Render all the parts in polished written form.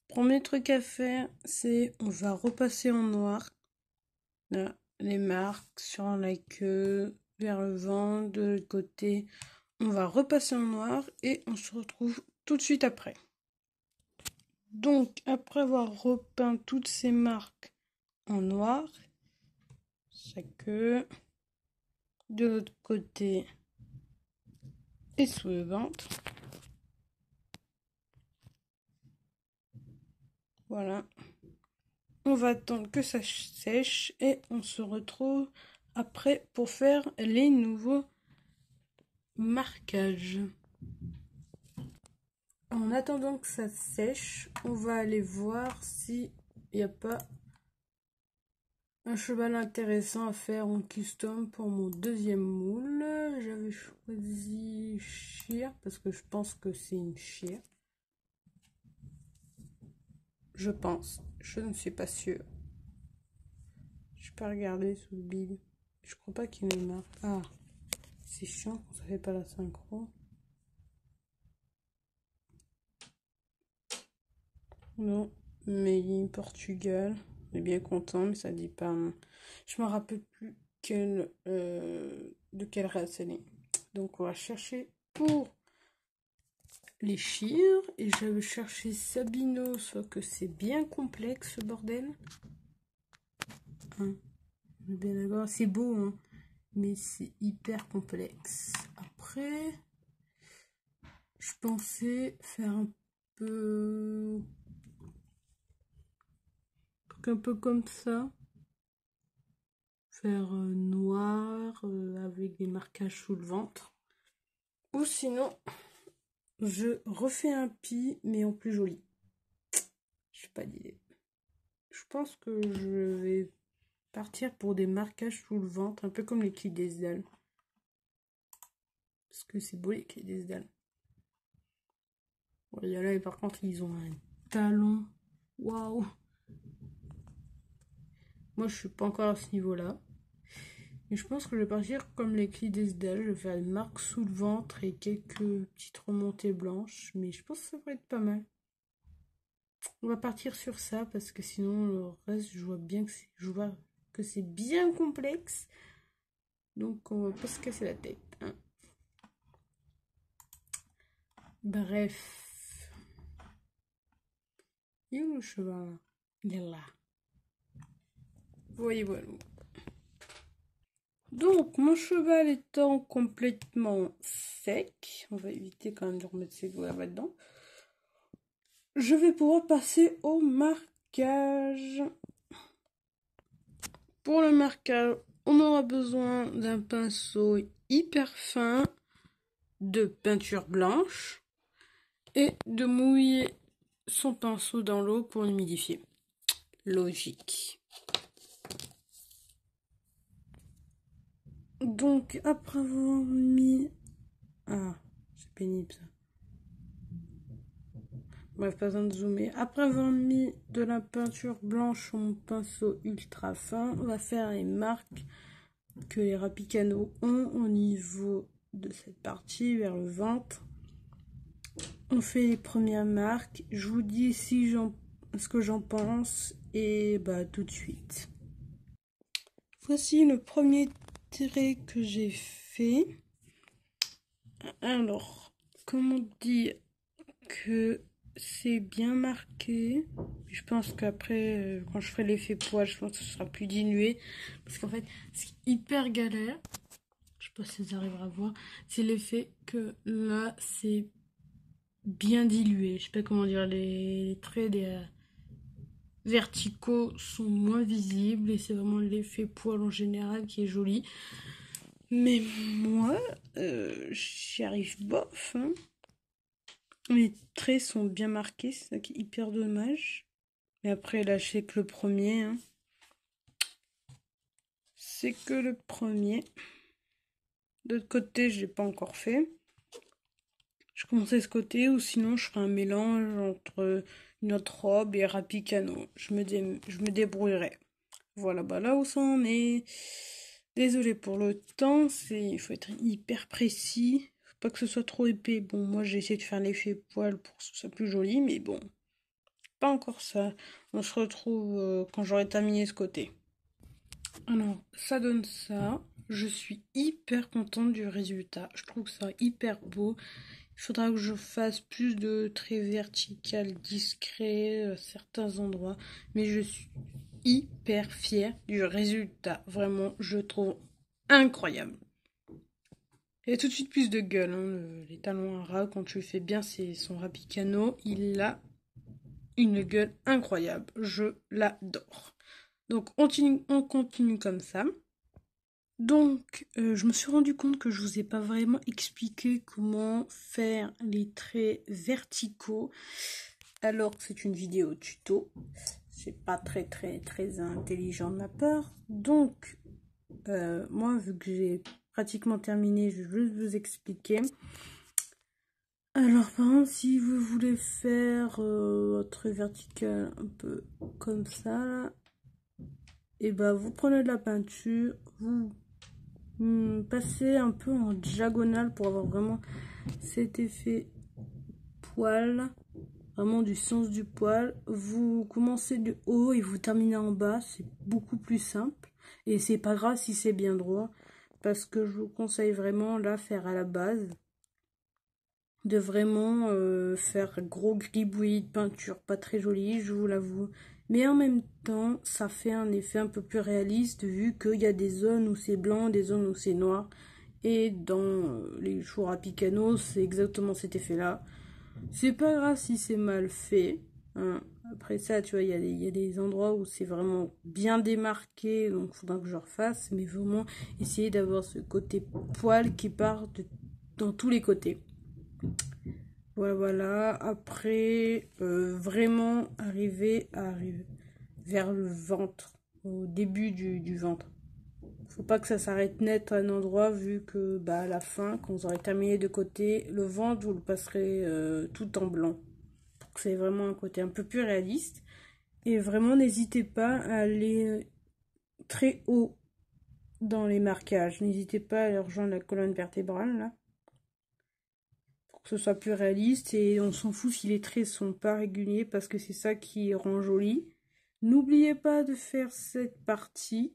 Premier truc à faire, c'est on va repasser en noir. Là, les marques sur la queue, vers le ventre, de l'autre côté. On va repasser en noir et on se retrouve tout de suite après. Donc, après avoir repeint toutes ces marques en noir, sa queue, de l'autre côté et sous le ventre. Voilà. On va attendre que ça sèche et on se retrouve après pour faire les nouveaux marquages. En attendant que ça sèche, on va aller voir s'il n'y a pas un cheval intéressant à faire en custom pour mon deuxième moule. J'avais choisi Sheer parce que je pense que c'est une Sheer. Je pense, je ne suis pas sûre. Je peux regarder sous le bide. Je crois pas qu'il y ait une marque. Ah, c'est chiant quand ça fait pas la synchro. Non, Made in Portugal. On est bien content, mais ça dit pas. Je me rappelle plus de quelle race elle est. Donc on va chercher pour les Sheer. Et j'avais cherché Sabino, sauf que c'est bien complexe ce bordel. Hein, on est bien d'accord, c'est beau, hein, mais c'est hyper complexe. Après, je pensais faire un peu comme ça, faire noir avec des marquages sous le ventre, ou sinon je refais un pis mais en plus joli. Je sais pas d'idée. Je pense que je vais partir pour des marquages sous le ventre, un peu comme les clés des dalles, parce que c'est beau les clés des dalles. Il y a là, et par contre ils ont un talon, waouh. Moi, je suis pas encore à ce niveau-là. Mais je pense que je vais partir comme les clés d'Esdale. Je vais faire une marque sous le ventre et quelques petites remontées blanches. Mais je pense que ça va être pas mal. On va partir sur ça parce que sinon, le reste, je vois que c'est bien complexe. Donc, on va pas se casser la tête. Hein. Bref. Il est où le cheval? Il est là. Voyez, voilà. Donc, mon cheval étant complètement sec, on va éviter quand même de remettre ses doigts là-dedans, je vais pouvoir passer au marquage. Pour le marquage, on aura besoin d'un pinceau hyper fin, de peinture blanche et de mouiller son pinceau dans l'eau pour l'humidifier. Logique. Donc, après avoir mis... Ah, c'est pénible ça. Bref, pas besoin de zoomer. Après avoir mis de la peinture blanche sur mon pinceau ultra fin, on va faire les marques que les Rapicano ont au niveau de cette partie vers le ventre. On fait les premières marques. Je vous dis ce que j'en pense et bah tout de suite. Voici le premier trait que j'ai fait. Alors, comment dire que c'est bien marqué. Je pense qu'après, quand je ferai l'effet poil, je pense que ce sera plus dilué. Parce qu'en fait, ce qui est hyper galère, je sais pas si vous arriverez à voir, c'est l'effet que là, c'est bien dilué. Je sais pas comment dire, les traits des verticaux sont moins visibles et c'est vraiment l'effet poil en général qui est joli. Mais moi, j'y arrive bof, hein. Les traits sont bien marqués, c'est ça qui est hyper dommage. Mais après, là, je sais que le premier, hein. C'est que le premier. De l'autre côté, je l'ai pas encore fait. Je commençais ce côté, ou sinon, je ferai un mélange entre une autre robe et Rapicano. Je me débrouillerai. Voilà, bah là où ça en est. Désolée pour le temps, il faut être hyper précis. Faut pas que ce soit trop épais. Bon, moi, j'ai essayé de faire l'effet poil pour que ce soit plus joli, mais bon. pas encore ça. On se retrouve quand j'aurai terminé ce côté. Alors, ça donne ça. Je suis hyper contente du résultat. Je trouve ça hyper beau. Il faudra que je fasse plus de traits verticaux discrets à certains endroits. Mais je suis hyper fière du résultat. Vraiment, je trouve incroyable. Il a tout de suite plus de gueule. Les talons à ras, quand tu fais bien son Rapicano, il a une gueule incroyable. Je l'adore. Donc on continue comme ça. Donc je me suis rendu compte que je vous ai pas vraiment expliqué comment faire les traits verticaux alors que c'est une vidéo tuto. C'est pas très intelligent de ma part. Donc moi vu que j'ai pratiquement terminé, je vais juste vous expliquer. Alors par exemple si vous voulez faire un trait vertical un peu comme ça là, et ben vous prenez de la peinture, vous passez un peu en diagonale pour avoir vraiment cet effet poil, vraiment du sens du poil. Vous commencez du haut et vous terminez en bas, c'est beaucoup plus simple et c'est pas grave si c'est bien droit parce que je vous conseille vraiment là faire à la base de vraiment faire gros gribouillis de peinture, pas très joli, je vous l'avoue. Mais en même temps, ça fait un effet un peu plus réaliste vu qu'il y a des zones où c'est blanc, des zones où c'est noir. Et dans les jours à Picano, c'est exactement cet effet-là. C'est pas grave si c'est mal fait. Hein. Après ça, tu vois, il y a des endroits où c'est vraiment bien démarqué, donc il faudra que je refasse. Mais vraiment, essayer d'avoir ce côté poil qui part dans tous les côtés. Voilà, après, vraiment arriver vers le ventre, au début du ventre. Faut pas que ça s'arrête net à un endroit, vu que bah, à la fin, quand vous aurez terminé de côté, le ventre, vous le passerez tout en blanc. Pour que c'est vraiment un côté un peu plus réaliste. Et vraiment, n'hésitez pas à aller très haut dans les marquages. N'hésitez pas à aller rejoindre la colonne vertébrale, là. Que ce soit plus réaliste et on s'en fout si les traits sont pas réguliers parce que c'est ça qui rend joli. N'oubliez pas de faire cette partie,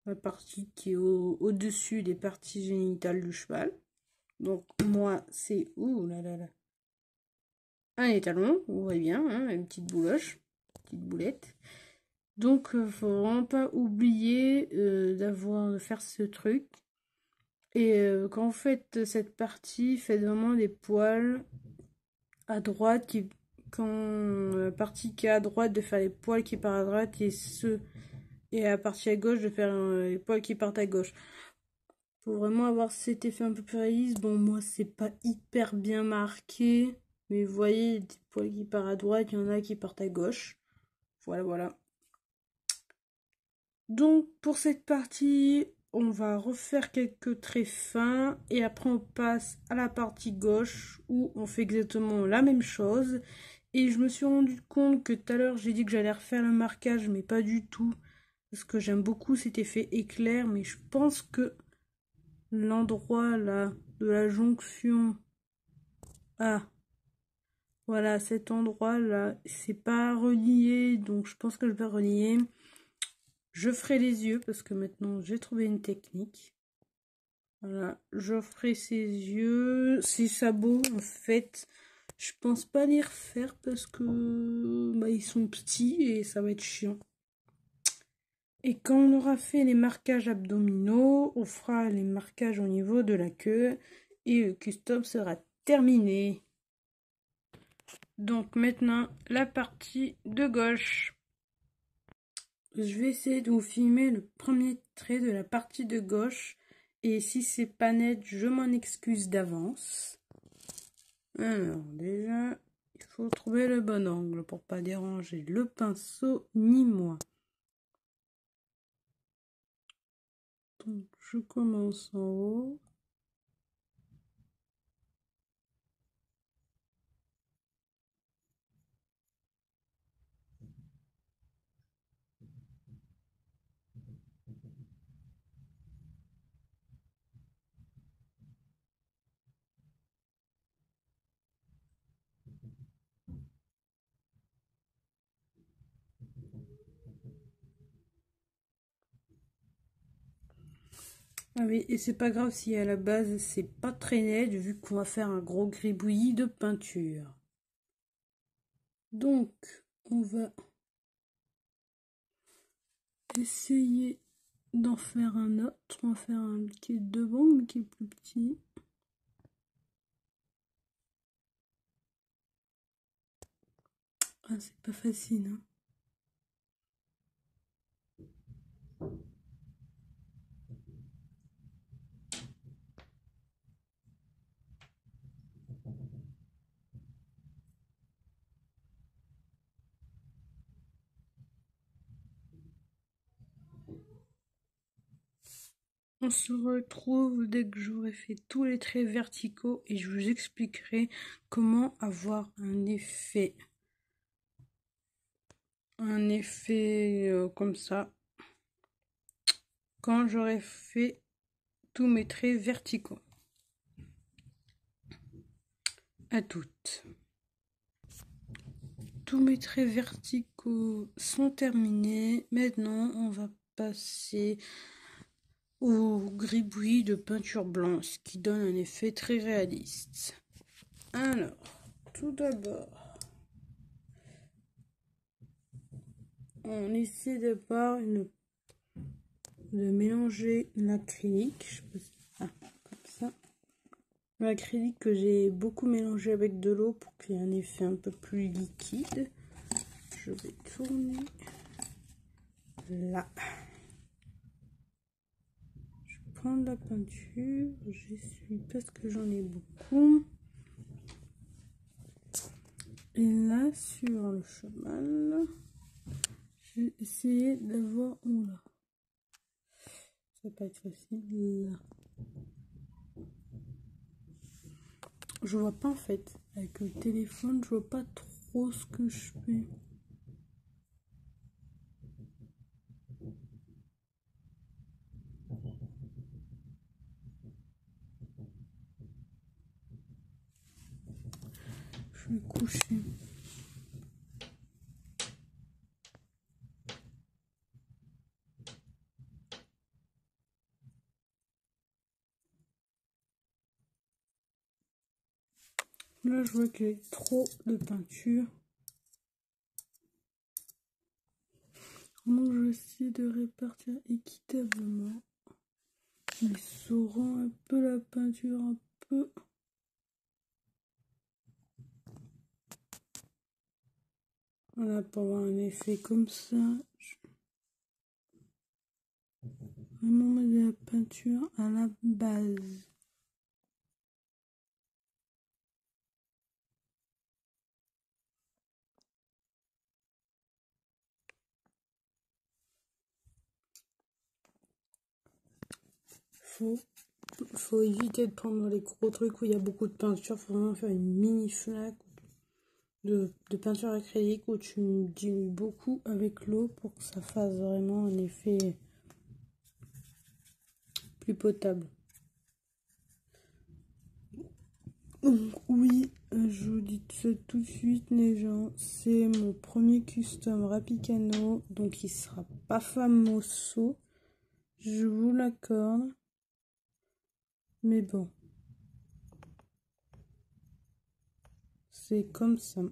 la partie qui est au-dessus des parties génitales du cheval. Donc moi c'est ouh là là là un étalon, vous voyez bien, hein, une petite bouloche, petite boulette. Donc faut vraiment pas oublier de faire ce truc. Et quand vous faites cette partie, faites vraiment des poils à droite quand la partie qui est à droite de faire les poils qui partent à droite et la partie à gauche de faire les poils qui partent à gauche. Faut vraiment avoir cet effet un peu plus réaliste. Bon, moi c'est pas hyper bien marqué, mais vous voyez des poils qui partent à droite, il y en a qui partent à gauche. Voilà. Donc pour cette partie, on va refaire quelques traits fins et après on passe à la partie gauche où on fait exactement la même chose. Et je me suis rendu compte que tout à l'heure j'ai dit que j'allais refaire le marquage mais pas du tout parce que j'aime beaucoup cet effet éclair, mais je pense que l'endroit là de la jonction, ah voilà, cet endroit là c'est pas relié, donc je pense que je vais relier. Je ferai les yeux parce que maintenant j'ai trouvé une technique. Voilà, je ferai ses yeux, ses sabots en fait. Je pense pas les refaire parce que bah, ils sont petits et ça va être chiant. Et quand on aura fait les marquages abdominaux, on fera les marquages au niveau de la queue et le custom sera terminé. Donc maintenant la partie de gauche. Je vais essayer de vous filmer le premier trait de la partie de gauche. Et si c'est pas net, je m'en excuse d'avance. Alors déjà, il faut trouver le bon angle pour pas déranger le pinceau ni moi. Donc je commence en haut. Ah oui, et c'est pas grave si à la base c'est pas très net vu qu'on va faire un gros gribouillis de peinture. Donc, on va essayer d'en faire un autre. On va faire un qui est devant mais qui est plus petit. Ah, c'est pas facile, hein. On se retrouve dès que j'aurai fait tous les traits verticaux et je vous expliquerai comment avoir un effet comme ça quand j'aurai fait tous mes traits verticaux. À toutes. Tous mes traits verticaux sont terminés. Maintenant, on va passer au gribouillis de peinture blanche qui donne un effet très réaliste. Alors, tout d'abord, on essaie d'abord de mélanger l'acrylique. Comme ça. L'acrylique que j'ai beaucoup mélangé avec de l'eau pour qu'il y ait un effet un peu plus liquide. Je vais tourner là. Je prends de la peinture, j'essuie parce que j'en ai beaucoup. Et là, sur le cheval, je vais essayer d'avoir... Oula, ça va pas être facile. Là. Je vois pas en fait. Avec le téléphone, je vois pas trop ce que je fais. Je vais coucher. Là, je vois qu'il y a trop de peinture. Donc, je vais essayer de répartir équitablement. En essorant un peu la peinture, un peu. Voilà, pour avoir un effet comme ça. Vraiment mettre de la peinture à la base. Faut éviter de prendre les gros trucs où il y a beaucoup de peinture. Faut vraiment faire une mini flaque de peinture acrylique où tu dilues beaucoup avec l'eau pour que ça fasse vraiment un effet plus potable. Donc oui, je vous dis ça tout de suite les gens, c'est mon premier custom Rapicano, donc il sera pas famoso, je vous l'accorde, mais bon, c'est comme ça,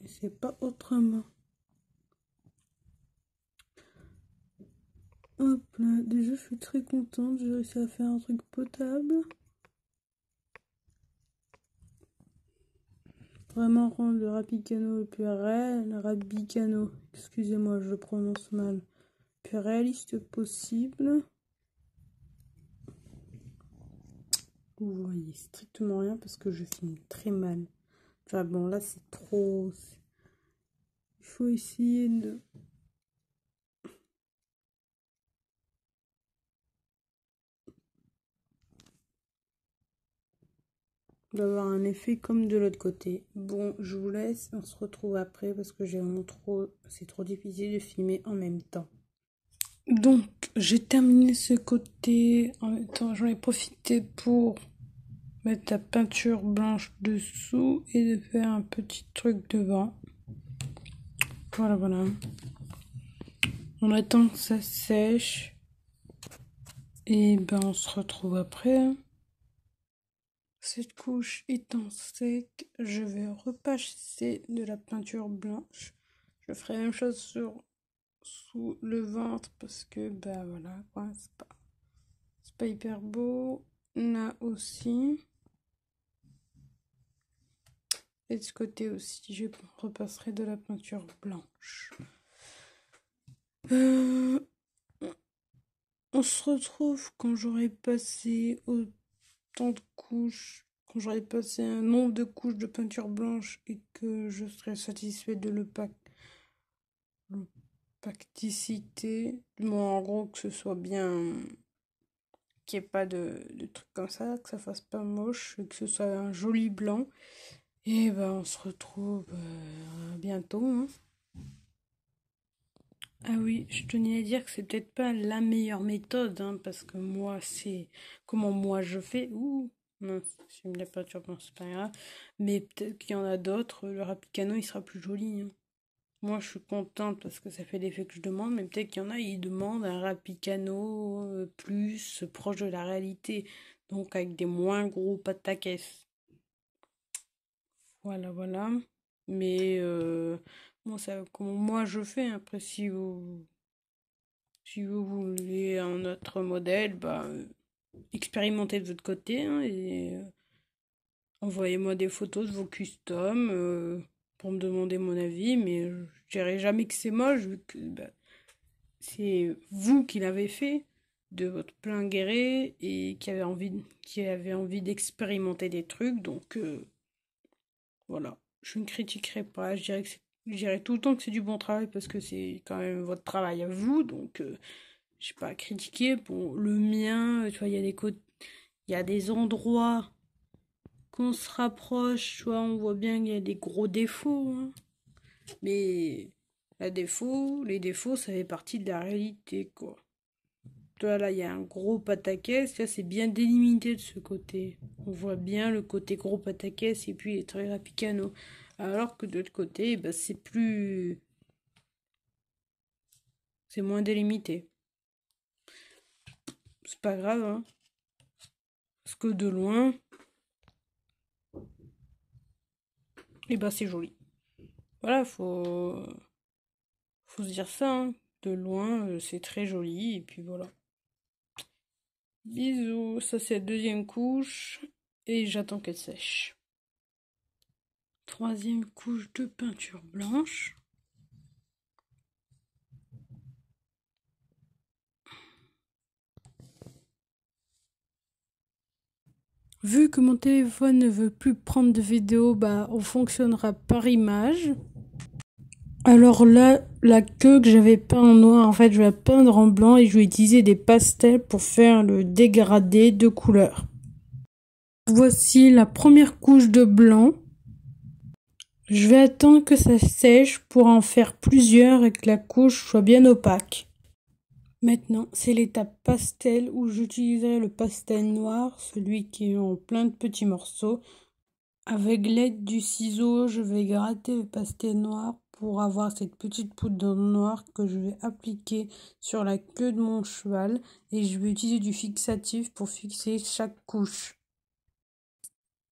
et c'est pas autrement. Hop là, déjà je suis très contente, j'ai réussi à faire un truc potable. Vraiment rendre le Rapicano le plus Rapicano, excusez-moi, je le prononce mal, le plus réaliste possible. Vous voyez strictement rien parce que je filme très mal. Enfin bon, là c'est trop... Il faut essayer d'avoir un effet comme de l'autre côté. Bon, je vous laisse, on se retrouve après parce que j'ai vraiment trop... C'est trop difficile de filmer en même temps. Donc, j'ai terminé ce côté. En même temps, j'en ai profité pour mettre la peinture blanche dessous et de faire un petit truc devant. Voilà, voilà. On attend que ça sèche. Et ben on se retrouve après, hein. Cette couche étant sec, je vais repasser de la peinture blanche. Je ferai la même chose sous le ventre parce que bah voilà quoi, c'est pas hyper beau. Là aussi. Et de ce côté aussi, je repasserai de la peinture blanche. On se retrouve quand j'aurai passé autant de couches, quand j'aurai passé un nombre de couches de peinture blanche et que je serai satisfait de l'opacité. Bon, en gros, que ce soit bien, qu'il n'y ait pas de trucs comme ça, que ça fasse pas moche, que ce soit un joli blanc. Et ben, on se retrouve bientôt, hein. Ah oui, je tenais à dire que c'est peut-être pas la meilleure méthode, hein, parce que moi, c'est comment moi je fais. Ouh, mince, j'ai mis la peinture blanche, c'est pas grave. Mais peut-être qu'il y en a d'autres, le Rapicano, il sera plus joli, hein. Moi, je suis contente parce que ça fait l'effet que je demande, mais peut-être qu'il y en a, ils demandent un Rapicano plus proche de la réalité, donc avec des moins gros pataquès. Voilà, voilà. Mais bon, ça, comment moi je fais, après, si vous voulez un autre modèle, bah, expérimentez de votre côté, hein, et envoyez-moi des photos de vos customs pour me demander mon avis, mais je dirais jamais que c'est moche, vu que bah, c'est vous qui l'avez fait de votre plein gré et qui avait envie d'expérimenter des trucs, donc voilà. Je ne critiquerai pas, je dirais tout le temps que c'est du bon travail parce que c'est quand même votre travail à vous, donc je sais pas à critiquer. Bon, le mien, tu vois, il y a des endroits qu'on se rapproche, tu vois, on voit bien qu'il y a des gros défauts, hein. Mais les défauts, ça fait partie de la réalité, quoi. Tu vois, là, il y a un gros pataquès, là, c'est bien délimité de ce côté. On voit bien le côté gros pataquès et puis les traits rapicano. Alors que de l'autre côté, bah, c'est moins délimité. C'est pas grave, hein. Parce que de loin, et bah, c'est joli. Voilà, faut se dire ça, hein. De loin, c'est très joli, et puis voilà. Bisous, ça c'est la deuxième couche, et j'attends qu'elle sèche. Troisième couche de peinture blanche. Vu que mon téléphone ne veut plus prendre de vidéo, bah on fonctionnera par image. Alors là, la queue que j'avais peint en noir, en fait, je vais la peindre en blanc et je vais utiliser des pastels pour faire le dégradé de couleurs. Voici la première couche de blanc. Je vais attendre que ça sèche pour en faire plusieurs et que la couche soit bien opaque. Maintenant, c'est l'étape pastel où j'utiliserai le pastel noir, celui qui est en plein de petits morceaux. Avec l'aide du ciseau, je vais gratter le pastel noir pour avoir cette petite poudre noire que je vais appliquer sur la queue de mon cheval et je vais utiliser du fixatif pour fixer chaque couche.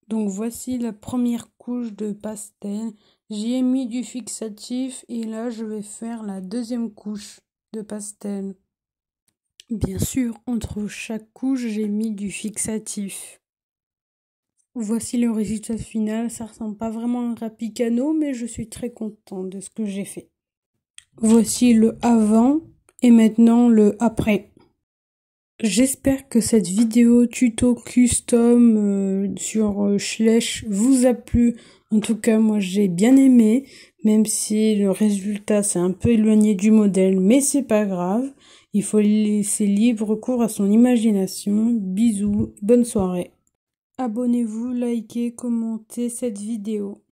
Donc voici la première couche de pastel. J'y ai mis du fixatif et là je vais faire la deuxième couche de pastel. Bien sûr, entre chaque couche, j'ai mis du fixatif. Voici le résultat final. Ça ressemble pas vraiment à un Rapicano, mais je suis très contente de ce que j'ai fait. Voici le avant et maintenant le après. J'espère que cette vidéo tuto custom sur Schleich vous a plu. En tout cas, moi j'ai bien aimé, même si le résultat s'est un peu éloigné du modèle, mais c'est pas grave. Il faut laisser libre cours à son imagination. Bisous, bonne soirée. Abonnez-vous, likez, commentez cette vidéo.